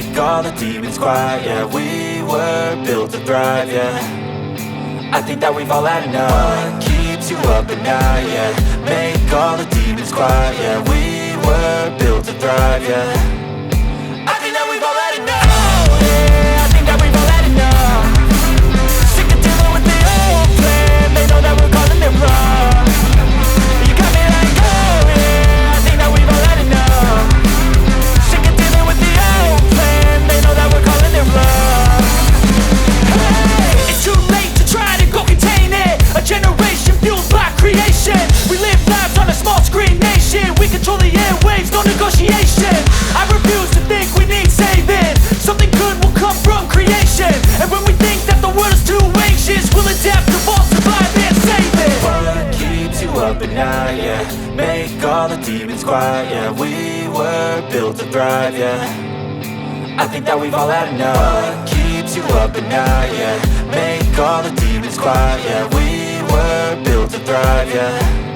make all the demons quiet. Yeah, we were built to thrive. Yeah, I think that we've all had enough. What keeps you up at night? Yeah, make all the demons quiet. Yeah, we were built to thrive. Yeah, I think that we've all had enough. Oh yeah, I think that we've all had enough. Sick of dealing with the old plan. They know that we're calling it wrong. You got me like, oh yeah, I think that we've all had enough. Sick of dealing with the old plan. They know that we're calling it wrong. Hey, it's too late to try to go contain it. A generation fueled by creation. We live lives on a small screen nation. We control the airwaves, no negotiation. I refuse to think we need saving. Something good will come from creation. And when we think that the world is too anxious, we'll adapt, evolve, survive and save it. What keeps you up at night? Yeah, make all the demons quiet. Yeah, we were built to thrive. Yeah, I think that we've all had enough. What keeps you up at night? Yeah, make all the demons quiet. Yeah, we were built to thrive. Yeah.